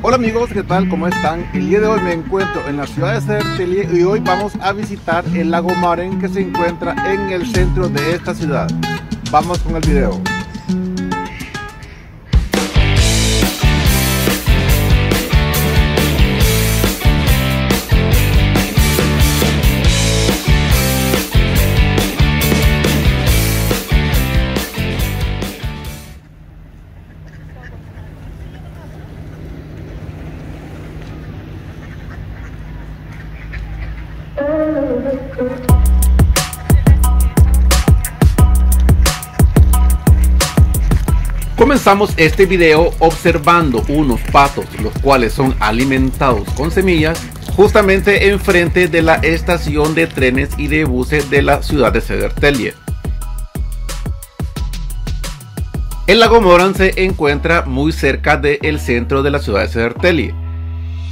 Hola amigos, ¿qué tal? ¿Cómo están? El día de hoy me encuentro en la ciudad de Södertälje y hoy vamos a visitar el lago Maren que se encuentra en el centro de esta ciudad. Vamos con el video. Comenzamos este video observando unos patos, los cuales son alimentados con semillas, justamente enfrente de la estación de trenes y de buses de la ciudad de Södertälje. El lago Maren se encuentra muy cerca del centro de la ciudad de Södertälje.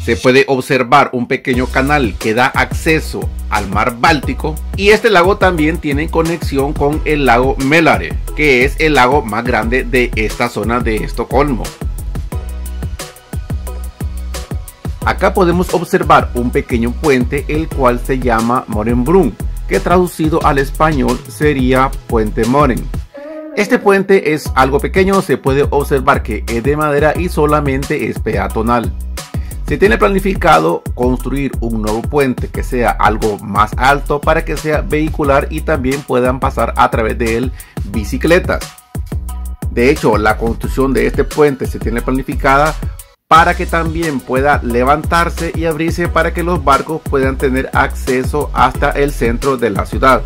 Se puede observar un pequeño canal que da acceso al mar Báltico, y este lago también tiene conexión con el lago Mälare, que es el lago más grande de esta zona de Estocolmo. Acá podemos observar un pequeño puente, el cual se llama Marenbron, que traducido al español sería Puente Maren. Este puente es algo pequeño, se puede observar que es de madera y solamente es peatonal. Se tiene planificado construir un nuevo puente que sea algo más alto para que sea vehicular y también puedan pasar a través de él bicicletas. De hecho, la construcción de este puente se tiene planificada para que también pueda levantarse y abrirse para que los barcos puedan tener acceso hasta el centro de la ciudad.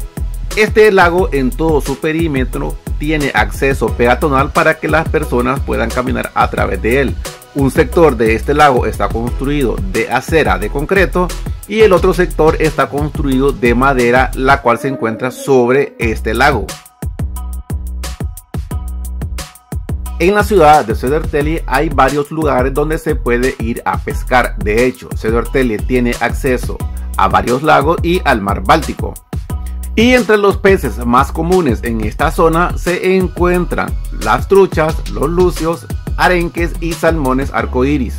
Este lago en todo su perímetro tiene acceso peatonal para que las personas puedan caminar a través de él. Un sector de este lago está construido de acera de concreto y el otro sector está construido de madera, la cual se encuentra sobre este lago. En la ciudad de Södertälje hay varios lugares donde se puede ir a pescar. De hecho, Södertälje tiene acceso a varios lagos y al mar Báltico. Y entre los peces más comunes en esta zona se encuentran las truchas, los lucios, arenques y salmones arcoíris.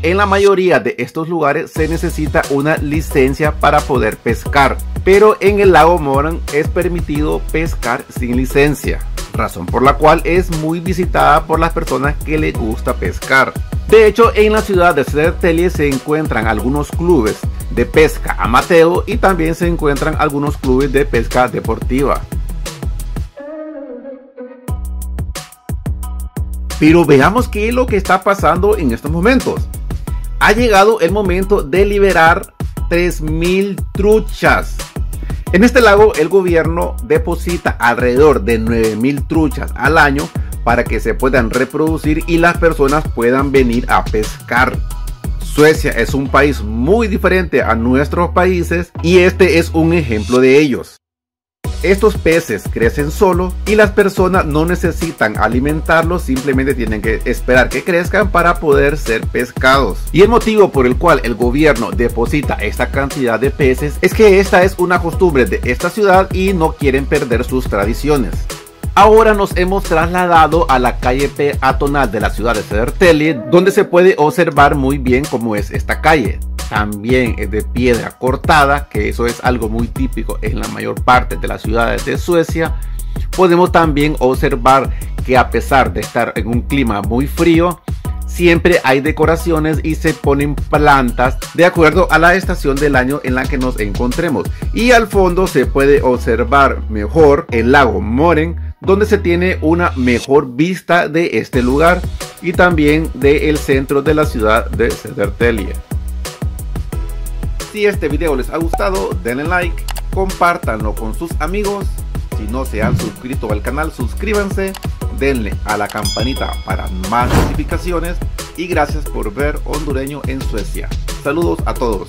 En la mayoría de estos lugares se necesita una licencia para poder pescar, pero en el lago Maren es permitido pescar sin licencia, razón por la cual es muy visitada por las personas que les gusta pescar. De hecho, en la ciudad de Södertälje se encuentran algunos clubes de pesca amateur y también se encuentran algunos clubes de pesca deportiva. Pero veamos qué es lo que está pasando en estos momentos. Ha llegado el momento de liberar 3000 truchas. En este lago el gobierno deposita alrededor de 9000 truchas al año para que se puedan reproducir y las personas puedan venir a pescar. Suecia es un país muy diferente a nuestros países y este es un ejemplo de ellos. Estos peces crecen solos y las personas no necesitan alimentarlos, simplemente tienen que esperar que crezcan para poder ser pescados. Y el motivo por el cual el gobierno deposita esta cantidad de peces es que esta es una costumbre de esta ciudad y no quieren perder sus tradiciones. Ahora nos hemos trasladado a la calle peatonal de la ciudad de Södertälje, donde se puede observar muy bien cómo es esta calle. También es de piedra cortada, que eso es algo muy típico en la mayor parte de las ciudades de Suecia. Podemos también observar que a pesar de estar en un clima muy frío, siempre hay decoraciones y se ponen plantas de acuerdo a la estación del año en la que nos encontremos. Y al fondo se puede observar mejor el lago Maren, donde se tiene una mejor vista de este lugar y también del centro de la ciudad de Södertälje. Si este video les ha gustado, denle like, compártanlo con sus amigos. Si no se han suscrito al canal, suscríbanse, denle a la campanita para más notificaciones y gracias por ver Hondureño en Suecia. Saludos a todos.